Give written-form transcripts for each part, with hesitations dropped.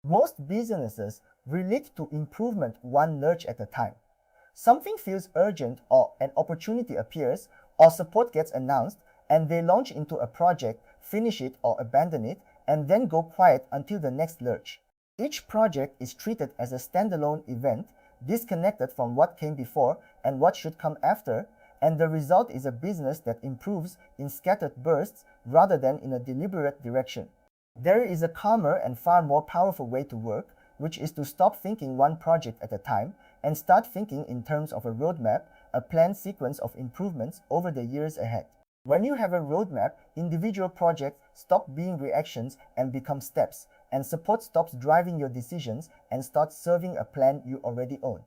Most businesses relate to improvement one lurch at a time. Something feels urgent or an opportunity appears or support gets announced and they launch into a project, finish it or abandon it, and then go quiet until the next lurch. Each project is treated as a standalone event, disconnected from what came before and what should come after, and the result is a business that improves in scattered bursts rather than in a deliberate direction. There is a calmer and far more powerful way to work, which is to stop thinking one project at a time and start thinking in terms of a roadmap, a planned sequence of improvements over the years ahead. When you have a roadmap, individual projects stop being reactions and become steps, and support stops driving your decisions and starts serving a plan you already own.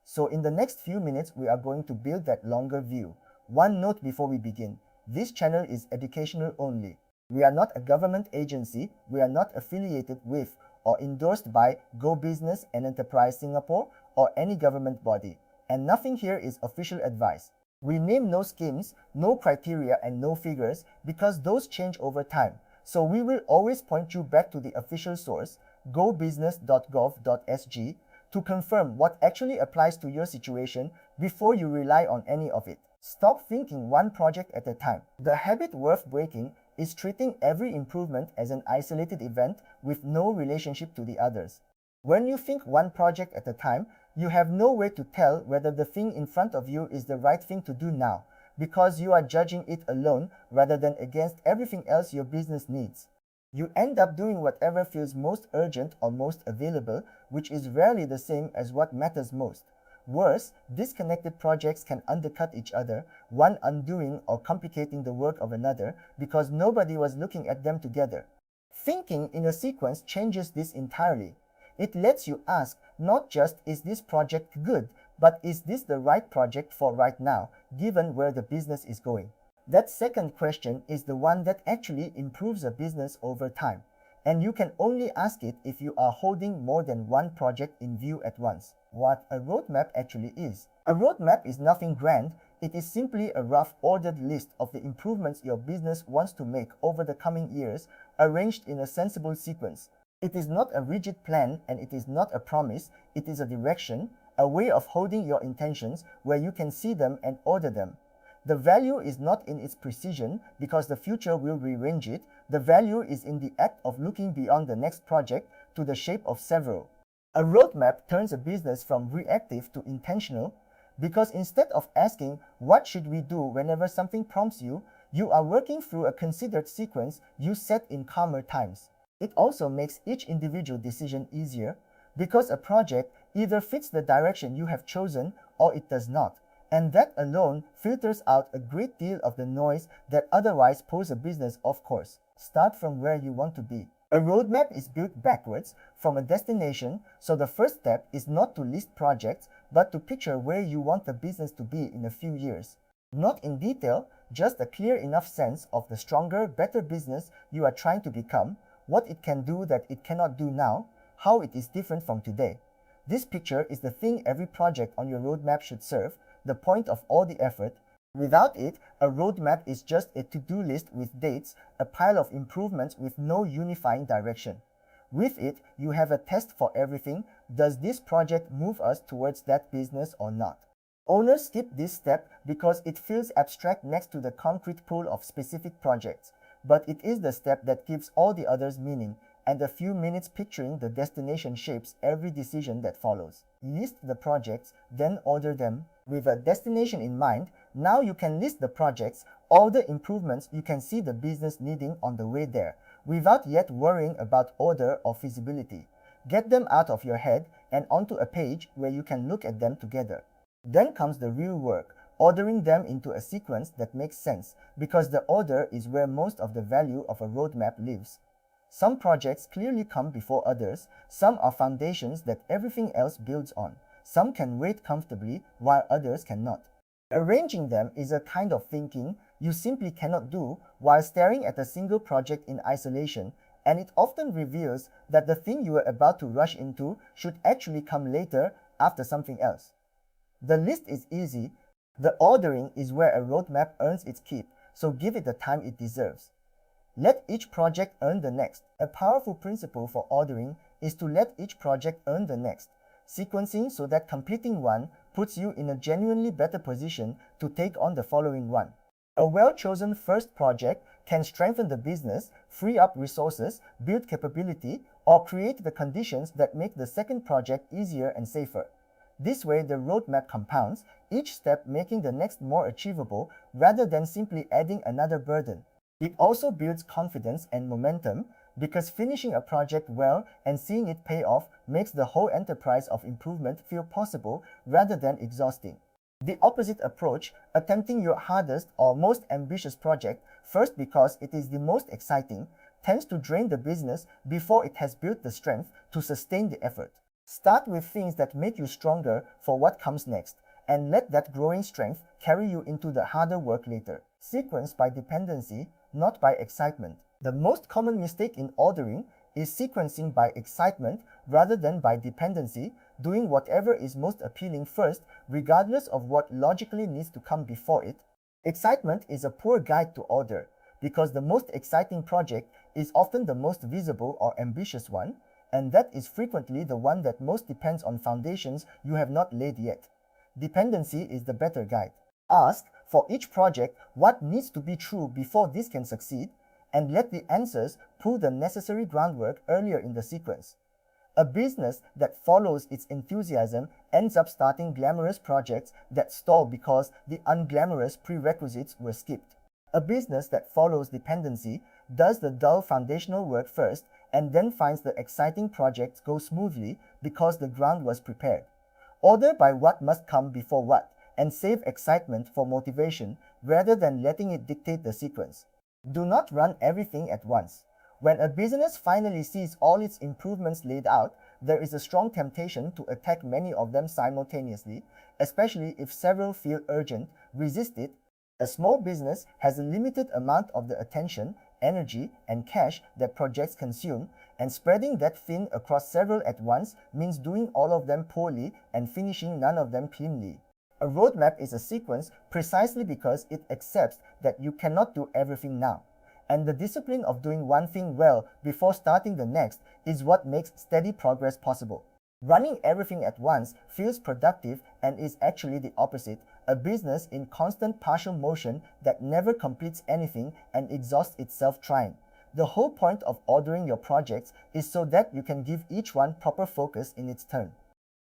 So in the next few minutes, we are going to build that longer view. One note before we begin. This channel is educational only. We are not a government agency, we are not affiliated with or endorsed by Go Business and Enterprise Singapore or any government body, and nothing here is official advice. We name no schemes, no criteria and no figures because those change over time, so we will always point you back to the official source, gobusiness.gov.sg, to confirm what actually applies to your situation before you rely on any of it. Stop thinking one project at a time. The habit worth breaking is treating every improvement as an isolated event with no relationship to the others. When you think one project at a time, you have no way to tell whether the thing in front of you is the right thing to do now, because you are judging it alone rather than against everything else your business needs. You end up doing whatever feels most urgent or most available, which is rarely the same as what matters most. Worse, disconnected projects can undercut each other, one undoing or complicating the work of another because nobody was looking at them together. Thinking in a sequence changes this entirely. It lets you ask not just is this project good, but is this the right project for right now, given where the business is going. That second question is the one that actually improves a business over time, and you can only ask it if you are holding more than one project in view at once. What a roadmap actually is. A roadmap is nothing grand, it is simply a rough ordered list of the improvements your business wants to make over the coming years, arranged in a sensible sequence. It is not a rigid plan and it is not a promise, it is a direction, a way of holding your intentions where you can see them and order them. The value is not in its precision because the future will rearrange it. The value is in the act of looking beyond the next project to the shape of several. A roadmap turns a business from reactive to intentional because instead of asking what should we do whenever something prompts you, you are working through a considered sequence you set in calmer times. It also makes each individual decision easier because a project either fits the direction you have chosen or it does not. And that alone filters out a great deal of the noise that otherwise pulls a business off course. Start from where you want to be. A roadmap is built backwards from a destination, so the first step is not to list projects, but to picture where you want the business to be in a few years. Not in detail, just a clear enough sense of the stronger, better business you are trying to become, what it can do that it cannot do now, how it is different from today. This picture is the thing every project on your roadmap should serve, the point of all the effort. Without it, a roadmap is just a to-do list with dates, a pile of improvements with no unifying direction. With it, you have a test for everything. Does this project move us towards that business or not? Owners skip this step because it feels abstract next to the concrete pool of specific projects, but it is the step that gives all the others meaning, and a few minutes picturing the destination shapes every decision that follows. List the projects, then order them. With a destination in mind, now you can list the projects, all the improvements you can see the business needing on the way there, without yet worrying about order or feasibility. Get them out of your head and onto a page where you can look at them together. Then comes the real work, ordering them into a sequence that makes sense, because the order is where most of the value of a roadmap lives. Some projects clearly come before others, some are foundations that everything else builds on. Some can wait comfortably while others cannot. Arranging them is a kind of thinking you simply cannot do while staring at a single project in isolation, and it often reveals that the thing you are about to rush into should actually come later after something else. The list is easy, the ordering is where a roadmap earns its keep, so give it the time it deserves. Let each project earn the next. A powerful principle for ordering is to let each project earn the next, sequencing so that completing one puts you in a genuinely better position to take on the following one. A well-chosen first project can strengthen the business, free up resources, build capability, or create the conditions that make the second project easier and safer. This way, the roadmap compounds, each step making the next more achievable rather than simply adding another burden. It also builds confidence and momentum because finishing a project well and seeing it pay off makes the whole enterprise of improvement feel possible rather than exhausting. The opposite approach, attempting your hardest or most ambitious project first because it is the most exciting, tends to drain the business before it has built the strength to sustain the effort. Start with things that make you stronger for what comes next, and let that growing strength carry you into the harder work later. Sequence by dependency, not by excitement. The most common mistake in ordering is sequencing by excitement rather than by dependency, doing whatever is most appealing first, regardless of what logically needs to come before it. Excitement is a poor guide to order, because the most exciting project is often the most visible or ambitious one, and that is frequently the one that most depends on foundations you have not laid yet. Dependency is the better guide. Ask for each project what needs to be true before this can succeed, and let the answers pull the necessary groundwork earlier in the sequence. A business that follows its enthusiasm ends up starting glamorous projects that stall because the unglamorous prerequisites were skipped. A business that follows dependency does the dull foundational work first and then finds the exciting projects go smoothly because the ground was prepared. Order by what must come before what, and save excitement for motivation rather than letting it dictate the sequence. Do not run everything at once. When a business finally sees all its improvements laid out, there is a strong temptation to attack many of them simultaneously, especially if several feel urgent. Resist it. A small business has a limited amount of the attention, energy, and cash that projects consume, and spreading that thin across several at once means doing all of them poorly and finishing none of them cleanly. A roadmap is a sequence precisely because it accepts that you cannot do everything now, and the discipline of doing one thing well before starting the next is what makes steady progress possible. Running everything at once feels productive and is actually the opposite, a business in constant partial motion that never completes anything and exhausts itself trying. The whole point of ordering your projects is so that you can give each one proper focus in its turn.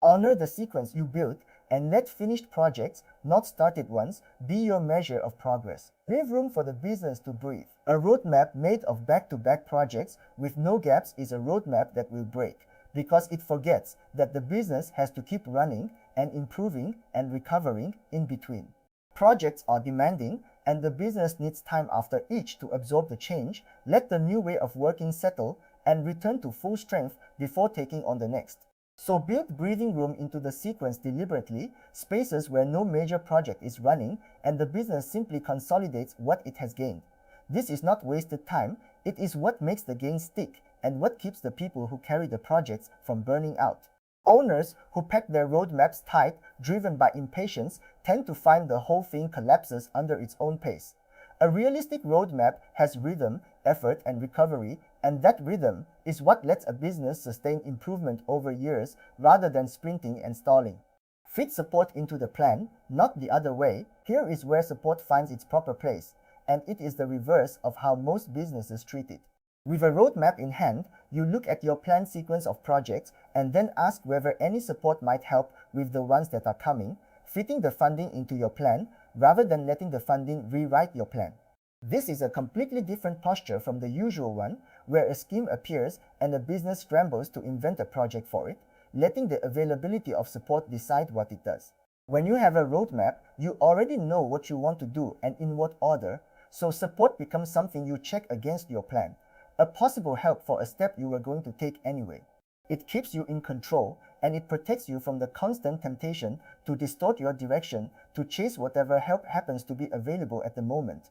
Honor the sequence you built and let finished projects, not started ones, be your measure of progress. Leave room for the business to breathe. A roadmap made of back-to-back projects with no gaps is a roadmap that will break, because it forgets that the business has to keep running and improving and recovering in between. Projects are demanding, and the business needs time after each to absorb the change, let the new way of working settle, and return to full strength before taking on the next. So build breathing room into the sequence deliberately, spaces where no major project is running, and the business simply consolidates what it has gained. This is not wasted time, it is what makes the gain stick, and what keeps the people who carry the projects from burning out. Owners who pack their roadmaps tight, driven by impatience, tend to find the whole thing collapses under its own pace. A realistic roadmap has rhythm, effort, and recovery, and that rhythm is what lets a business sustain improvement over years rather than sprinting and stalling. Fit support into the plan, not the other way. Here is where support finds its proper place, and it is the reverse of how most businesses treat it. With a roadmap in hand, you look at your planned sequence of projects and then ask whether any support might help with the ones that are coming, fitting the funding into your plan rather than letting the funding rewrite your plan. This is a completely different posture from the usual one, where a scheme appears and a business scrambles to invent a project for it, letting the availability of support decide what it does. When you have a roadmap, you already know what you want to do and in what order, so support becomes something you check against your plan, a possible help for a step you were going to take anyway. It keeps you in control, and it protects you from the constant temptation to distort your direction, to chase whatever help happens to be available at the moment.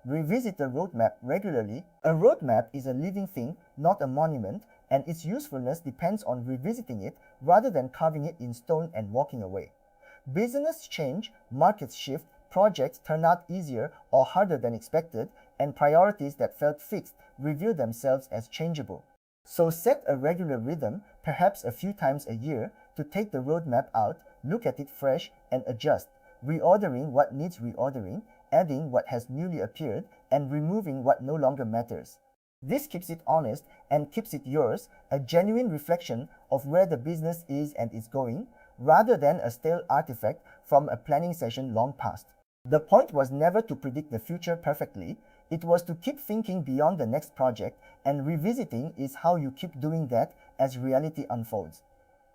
Revisit the roadmap regularly. A roadmap is a living thing, not a monument, and its usefulness depends on revisiting it rather than carving it in stone and walking away. Business change, markets shift, projects turn out easier or harder than expected, and priorities that felt fixed reveal themselves as changeable. So set a regular rhythm, perhaps a few times a year, to take the roadmap out, look at it fresh, and adjust, reordering what needs reordering, adding what has newly appeared, and removing what no longer matters. This keeps it honest and keeps it yours, a genuine reflection of where the business is and is going, rather than a stale artifact from a planning session long past. The point was never to predict the future perfectly, it was to keep thinking beyond the next project, and revisiting is how you keep doing that as reality unfolds.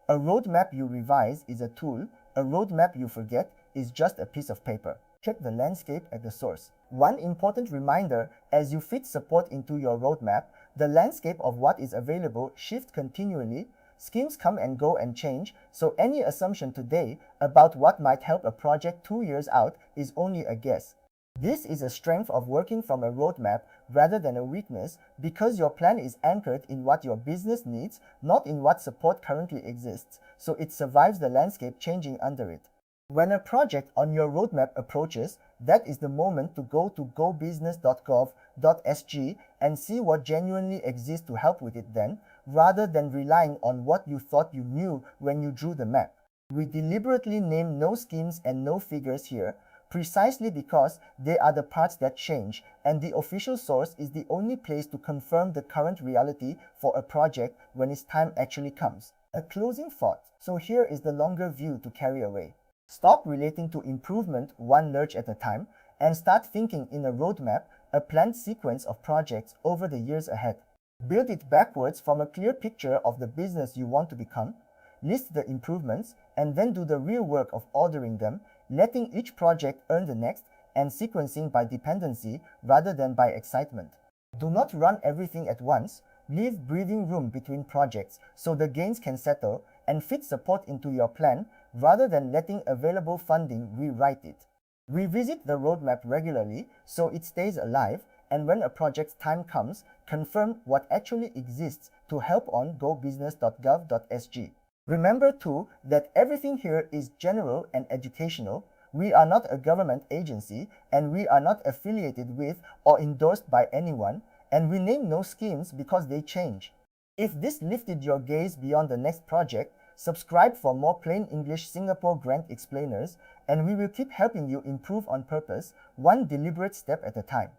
A roadmap you revise is a tool, a roadmap you forget is just a piece of paper. Check the landscape at the source. One important reminder as you fit support into your roadmap, the landscape of what is available shifts continually, schemes come and go and change, so any assumption today about what might help a project 2 years out is only a guess. This is a strength of working from a roadmap rather than a weakness because your plan is anchored in what your business needs, not in what support currently exists, so it survives the landscape changing under it. When a project on your roadmap approaches, that is the moment to go to gobusiness.gov.sg and see what genuinely exists to help with it then, rather than relying on what you thought you knew when you drew the map. We deliberately name no schemes and no figures here, precisely because they are the parts that change, and the official source is the only place to confirm the current reality for a project when its time actually comes. A closing thought. So here is the longer view to carry away. Stop relating to improvement one lurch at a time and start thinking in a roadmap, a planned sequence of projects over the years ahead. Build it backwards from a clear picture of the business you want to become, list the improvements, and then do the real work of ordering them, letting each project earn the next, and sequencing by dependency rather than by excitement. Do not run everything at once, leave breathing room between projects so the gains can settle, and fit support into your plan rather than letting available funding rewrite it. Revisit the roadmap regularly so it stays alive, and when a project's time comes, confirm what actually exists to help on gobusiness.gov.sg. Remember too that everything here is general and educational. We are not a government agency, and we are not affiliated with or endorsed by anyone, and we name no schemes because they change. If this lifted your gaze beyond the next project, subscribe for more plain English Singapore grant explainers, and we will keep helping you improve on purpose, one deliberate step at a time.